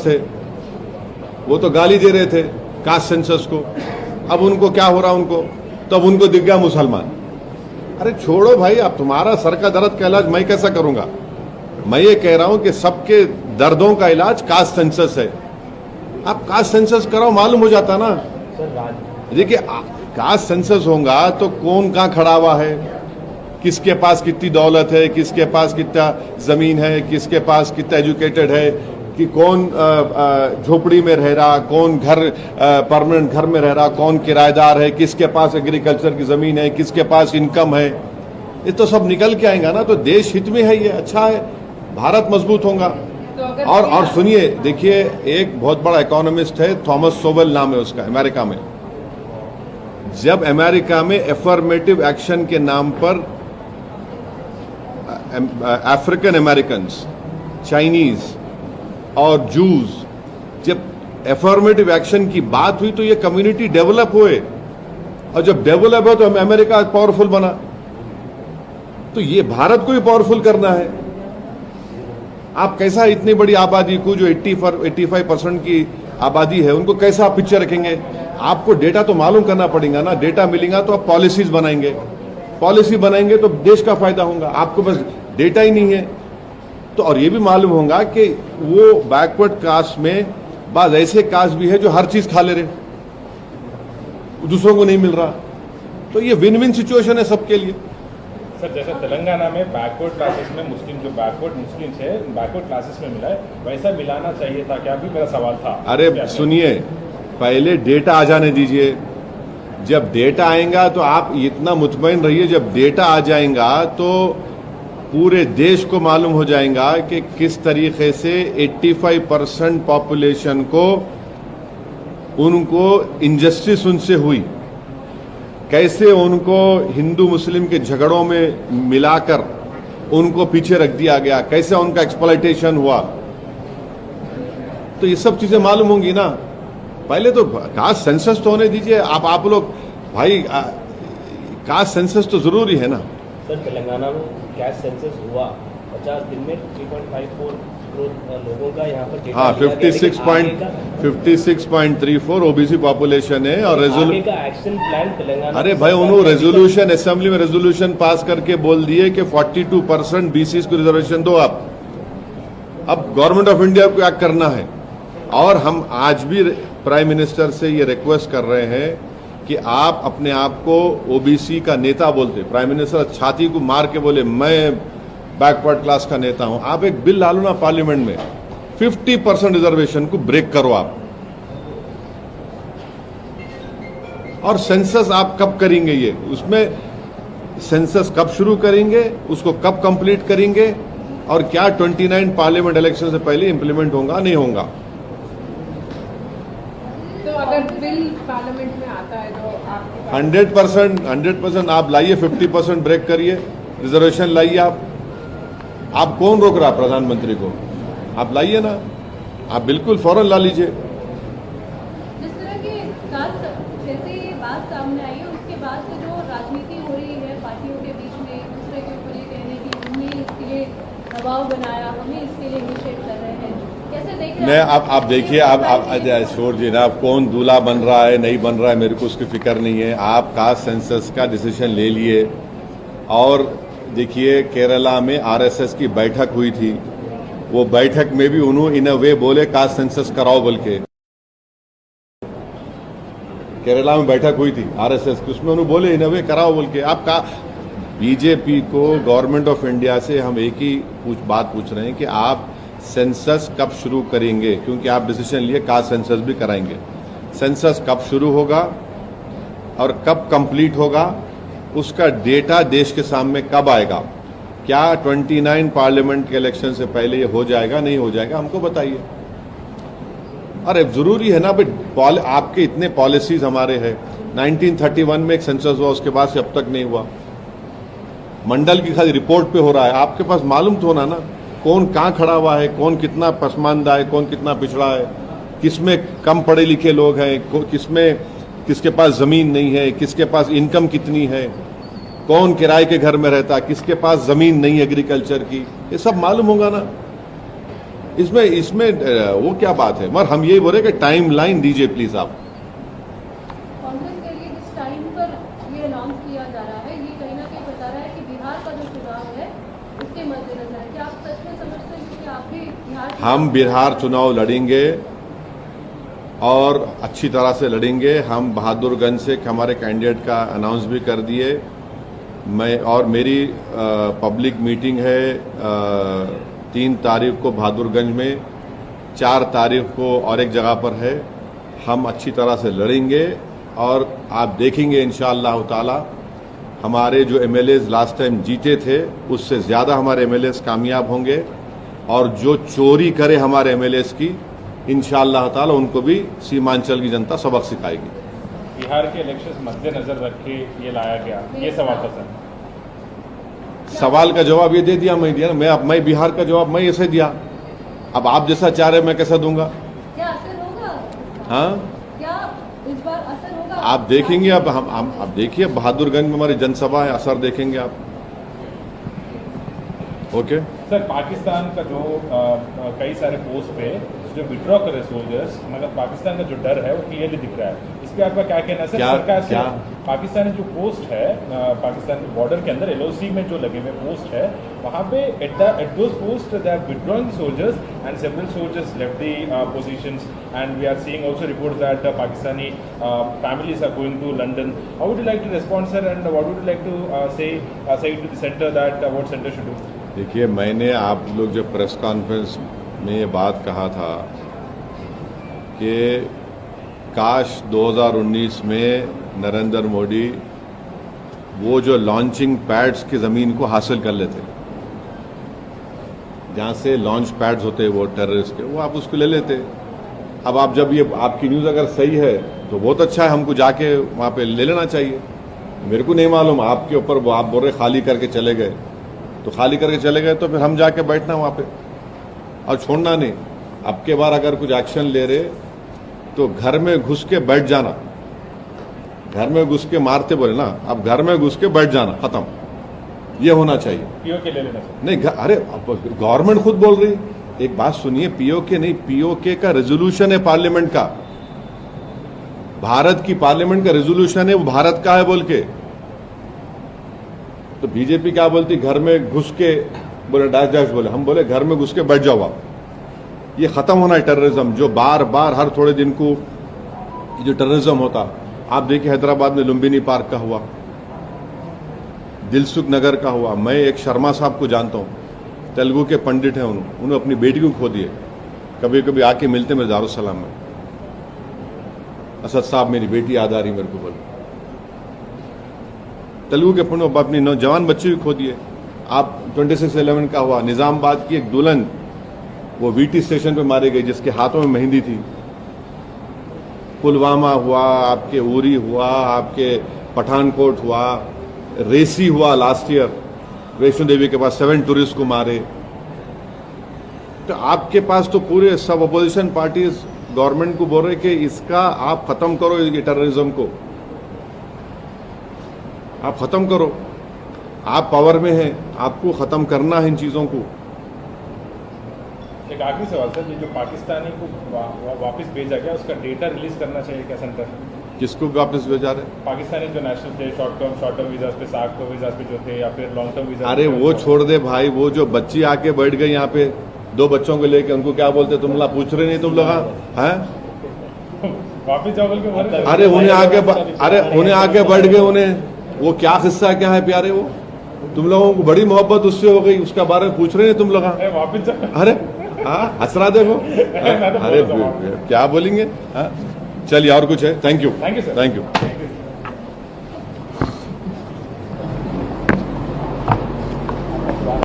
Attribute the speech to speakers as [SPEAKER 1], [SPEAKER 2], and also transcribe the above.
[SPEAKER 1] थे, वो तो गाली दे रहे थे कास्ट सेंसस को। अब उनको क्या हो रहा उनको, तब उनको दिख गया मुसलमान। अरे छोड़ो भाई, अब तुम्हारा सर का दर्द का इलाज मैं कैसा करूंगा? मैं ये कह रहा हूं कि सबके दर्दों का इलाज कास्ट सेंसस है। आप कास्ट सेंसस कराओ, मालूम हो जाता ना। देखिए, कास्ट सेंसस होगा तो कौन कहाँ खड़ा हुआ है, किसके पास कितनी दौलत है, किसके पास कितना जमीन है, किसके पास कितना एजुकेटेड है, कि कौन झोपड़ी में रह रहा, कौन घर परमानेंट घर में रह रहा, कौन किराएदार है, किसके पास एग्रीकल्चर की जमीन है, किसके पास इनकम है। ये तो सब निकल के आएगा ना। तो देश हित में है, ये अच्छा है, भारत मजबूत होगा। और सुनिए, देखिए, एक बहुत बड़ा इकोनॉमिस्ट है, थॉमस सोवेल नाम है उसका, अमेरिका में। जब अमेरिका में एफर्मेटिव एक्शन के नाम पर अफ्रीकन अमेरिकन, चाइनीज और जूस, जब एफर्मेटिव एक्शन की बात हुई तो ये कम्युनिटी डेवलप हुए, और जब डेवलप हो तो अमेरिका पावरफुल बना। तो ये भारत को भी पावरफुल करना है। आप कैसा इतनी बड़ी आबादी को, जो 85% की आबादी है, उनको कैसा आप पिक्चर रखेंगे? आपको डेटा तो मालूम करना पड़ेगा ना। डेटा मिलेगा तो आप पॉलिसीज बनाएंगे, पॉलिसी बनाएंगे तो देश का फायदा होगा। आपको बस डेटा ही नहीं है तो, और ये भी मालूम होगा कि वो बैकवर्ड कास्ट में बाद ऐसे कास्ट भी है जो हर चीज खा ले रहे, दूसरों को नहीं मिल रहा। तो ये विन विन सिचुएशन है सबके लिए।
[SPEAKER 2] सर, जैसे तेलंगाना में बैकवर्ड क्लासेस में मुस्लिम, जो बैकवर्ड मुस्लिम्स है, बैकवर्ड क्लासेस में मिला है, वैसा मिलाना चाहिए था क्या? भी मेरा सवाल था।
[SPEAKER 1] अरे सुनिए, पहले डेटा आ जाने दीजिए। जब डेटा आएगा तो आप इतना मुतमईन रहिए, जब डेटा आ जाएगा तो पूरे देश को मालूम हो जाएगा कि किस तरीके से 85% पॉपुलेशन को, उनको इनजस्टिस उनसे हुई, कैसे उनको हिंदू मुस्लिम के झगड़ों में मिलाकर उनको पीछे रख दिया गया, कैसे उनका एक्सप्लॉयटेशन हुआ। तो ये सब चीजें मालूम होंगी ना। पहले तो कास्ट सेंसस तो होने दीजिए। आप लोग भाई, कास्ट सेंसस तो जरूरी है ना।
[SPEAKER 3] सर, तेलंगाना में कास्ट सेंसस हुआ, 50 दिन में 3.54 करोड़ लोगों का यहाँ पर डेटा।
[SPEAKER 1] हाँ, 56.34 ओबीसी पॉपुलेशन है। और
[SPEAKER 3] एक्शन प्लान तेलंगाना,
[SPEAKER 1] अरे भाई, उन्होंने रेजोल्यूशन, असेंबली में रेजोल्यूशन पास करके बोल दिए कि 42% बीसीस को रिजर्वेशन दो आप। अब गवर्नमेंट ऑफ इंडिया को क्या करना है। और हम आज भी प्राइम मिनिस्टर से ये रिक्वेस्ट कर रहे हैं कि आप अपने आप को ओबीसी का नेता बोलते। प्राइम मिनिस्टर छाती को मार के बोले, मैं बैकवर्ड क्लास का नेता हूं। आप एक बिल डालो ना पार्लियामेंट में, 50% रिजर्वेशन को ब्रेक करो आप। और सेंसस आप कब करेंगे, ये उसमें सेंसस कब शुरू करेंगे, उसको कब कंप्लीट करेंगे, और क्या 29 पार्लियामेंट इलेक्शन से पहले इंप्लीमेंट होगा नहीं होगा।
[SPEAKER 4] तो अगर बिल पार्लियामेंट में आता है तो आप
[SPEAKER 1] 100% आप लाइए, 50% ब्रेक करिए, रिजर्वेशन लाइए आप कौन रोक रहा प्रधानमंत्री को? आप लाइए ना, आप बिल्कुल फौरन ला लीजिए।
[SPEAKER 5] जिस तरह की जैसे ये बात सामने आई है, उसके बाद से जो राजनीति हो रही है पार्टियों के बीच में, एक दूसरे के ऊपर ये कहने की हमने इसके लिए दबाव बनाया, हमें इसके लिए इनिशिएट कर रहे हैं, कैसे देख रहे हैं?
[SPEAKER 1] मैं आप देखिए, आप छोड़ जी ना, आप कौन दूल्हा बन रहा है नहीं बन रहा है मेरे को उसकी फिक्र नहीं है। आप कास्ट सेंसस का डिसीजन ले लिए। और देखिए, केरला में आरएसएस की बैठक हुई थी, वो बैठक में भी उन्होंने इन अ वे बोले कास्ट सेंसस कराओ बोल के। केरला में बैठक हुई थी आरएसएस की, उसमें उन्होंने बोले इन अ वे कराओ बोल के। आपका बीजेपी को, गवर्नमेंट ऑफ इंडिया से हम एक ही बात पूछ रहे हैं कि आप सेंसस कब शुरू करेंगे, क्योंकि आप डिसीजन लिए कास्ट सेंसस भी कराएंगे। सेंसस कब शुरू होगा और कब कंप्लीट होगा, उसका डेटा देश के सामने कब आएगा? क्या 29 पार्लियामेंट के इलेक्शन से पहले ये हो जाएगा नहीं हो जाएगा, हमको बताइए। अरे जरूरी है ना भाई, आपके इतने पॉलिसीज हमारे हैं। 1931 में एक सेंसस हुआ, उसके बाद से अब तक नहीं हुआ। मंडल की खाली रिपोर्ट पे हो रहा है। आपके पास मालूम तो होना ना, कौन कहाँ खड़ा हुआ है, कौन कितना पसमानदा है, कौन कितना पिछड़ा है, किसमें कम पढ़े लिखे लोग हैं, किसके पास जमीन नहीं है, किसके पास इनकम कितनी है, कौन किराए के घर में रहता है, किसके पास जमीन नहीं एग्रीकल्चर की, ये सब मालूम होगा ना। इसमें इसमें वो क्या बात है, मगर हम यही बोल रहे कि टाइम लाइन दीजिए प्लीज आप।
[SPEAKER 5] कांग्रेस के लिए जिस टाइम पर ये अनाउंस किया जा रहा है, ये कहीं ना कहीं बता रहा है कि बिहार का जो चुनाव है उसके मद्देनजर है। क्या आप सच में समझते हैं कि आप भी बिहार
[SPEAKER 1] हम बिहार चुनाव लड़ेंगे और अच्छी तरह से लड़ेंगे। हम बहादुरगंज से हमारे कैंडिडेट का अनाउंस भी कर दिए। मैं और मेरी पब्लिक मीटिंग है 3 तारीख को बहादुरगंज में, 4 तारीख को और एक जगह पर है। हम अच्छी तरह से लड़ेंगे और आप देखेंगे इंशाअल्लाह ताला हमारे जो एमएलएज लास्ट टाइम जीते थे उससे ज़्यादा हमारे एमएलएज कामयाब होंगे और जो चोरी करे हमारे एमएलएज की इंशाअल्लाह ताला उनको भी सीमांचल की जनता सबक सिखाएगी।
[SPEAKER 2] बिहार के इलेक्शंस मद्देनजर रख के ये लाया गया, ये सवाल था सर।
[SPEAKER 1] सवाल का जवाब ये दे दिया, मैं दिया ना। मैं बिहार का जवाब मैं ऐसे दिया। अब आप जैसा चाह रहे मैं कैसा दूंगा?
[SPEAKER 5] क्या असर होगा?
[SPEAKER 1] हाँ,
[SPEAKER 5] क्या इस बार असर होगा?
[SPEAKER 1] आप देखेंगे। अब हम अब देखिए बहादुरगंज में हमारी जनसभा है, असर देखेंगे आप। ओके
[SPEAKER 2] सर, पाकिस्तान का जो कई सारे पोस्ट पे जो विड्रॉ करे सोल्जर्स, मतलब पाकिस्तान का जो डर है वो क्लियरली दिख रहा है। इस पे आपका क्या कहना है सर? सरकार से पाकिस्तानी जो पोस्ट है पाकिस्तान के बॉर्डर के अंदर एलओसी में जो लगे हुए पोस्ट है, वहाँ पे at those post they are withdrawing soldiers and several soldiers left the positions and we are seeing also reports that Pakistani families are going to London. How would you like to respond, sir, and what would you like to say to the center that what center should do?
[SPEAKER 1] देखिए, मैंने आप लोग जब press conference में ये बात कहा था कि काश 2019 में नरेंद्र मोदी वो जो लॉन्चिंग पैड्स की ज़मीन को हासिल कर लेते, जहाँ से लॉन्च पैड्स होते वो टेररिस्ट के, वो आप उसको ले लेते। अब आप जब ये आपकी न्यूज़ अगर सही है तो बहुत अच्छा है, हमको जाके वहाँ पे ले लेना चाहिए। मेरे को नहीं मालूम आपके ऊपर, वो आप बोल रहे खाली करके चले गए, तो खाली करके चले गए तो फिर हम जाके बैठना वहाँ पे और छोड़ना नहीं। अब के बार अगर कुछ एक्शन ले रहे तो घर में घुस के बैठ जाना, घर में घुस के मारते बोले ना, अब घर में घुस के बैठ जाना, खत्म। ये होना चाहिए।
[SPEAKER 2] पीओके ले लेना सर।
[SPEAKER 1] नहीं, अरे गवर्नमेंट खुद बोल रही, एक बात सुनिए, पीओके नहीं, पीओके का रेजोल्यूशन है पार्लियामेंट का, भारत की पार्लियामेंट का रेजोल्यूशन है, वो भारत का है बोल के। तो बीजेपी क्या बोलती, घर में घुस के बोले डैश डैश बोले, हम बोले घर में घुस के बैठ जाओ आप। ये खत्म होना है टेररिज्म, जो बार बार हर थोड़े दिन को जो टेररिज्म होता। आप देखिए हैदराबाद में लुम्बिनी पार्क का हुआ, दिलसुख नगर का हुआ। मैं एक शर्मा साहब को जानता हूँ, तेलुगु के पंडित हैं, उन्होंने अपनी बेटी को खो दिए। कभी कभी आके मिलते मेरे दारुसलाम में, असद साहब मेरी बेटी याद आ रही मेरे को, बोले तेलुगु के पंडित अपनी नौजवान बच्चे भी खो दिए। आप 26/11 का हुआ, निजामाबाद की एक दुल्हन वो वीटी स्टेशन पे मारी गई जिसके हाथों में मेहंदी थी। पुलवामा हुआ, आपके उरी हुआ, आपके पठानकोट हुआ, रेसी हुआ लास्ट ईयर, वैष्णो देवी के पास 7 टूरिस्ट को मारे। तो आपके पास तो पूरे सब अपोजिशन पार्टीज गवर्नमेंट को बोल रहे कि इसका आप खत्म करो, ये टेररिज्म को आप खत्म करो। आप पावर में हैं, आपको खत्म करना है इन चीजों को।
[SPEAKER 2] एक आखिरी सवाल सर, ये जो पाकिस्तानी को वापस भेजा गया उसका डेटा रिलीज करना चाहिए क्या सेंटर?
[SPEAKER 1] किसको वापस भेजा रहे?
[SPEAKER 2] पाकिस्तानी जो नेशनल थे, शॉर्ट टर्म वीजा पे, साग वीजा पे जो थे, या फिर लॉन्ग टर्म वीजा।
[SPEAKER 1] अरे वो छोड़ दे भाई, वो जो बच्ची आके बैठ गई यहाँ पे 2 बच्चों को लेके, उनको क्या बोलते, तुम लोग पूछ रहे नहीं, तुम लोग हैं
[SPEAKER 2] वापिस जाओ बोल के।
[SPEAKER 1] अरे उन्हें आके बैठ गए, उन्हें वो क्या किस्सा क्या है प्यारे, वो तुम लोगों को बड़ी मोहब्बत उससे हो गई, उसका बारे में पूछ रहे हैं तुम लोग।
[SPEAKER 2] वापिस जाओ।
[SPEAKER 1] अरे हाँ, हंसरा देखो। अरे क्या बोलेंगे? हाँ, चलिए और कुछ है? Thank you
[SPEAKER 2] sir.
[SPEAKER 1] Thank you.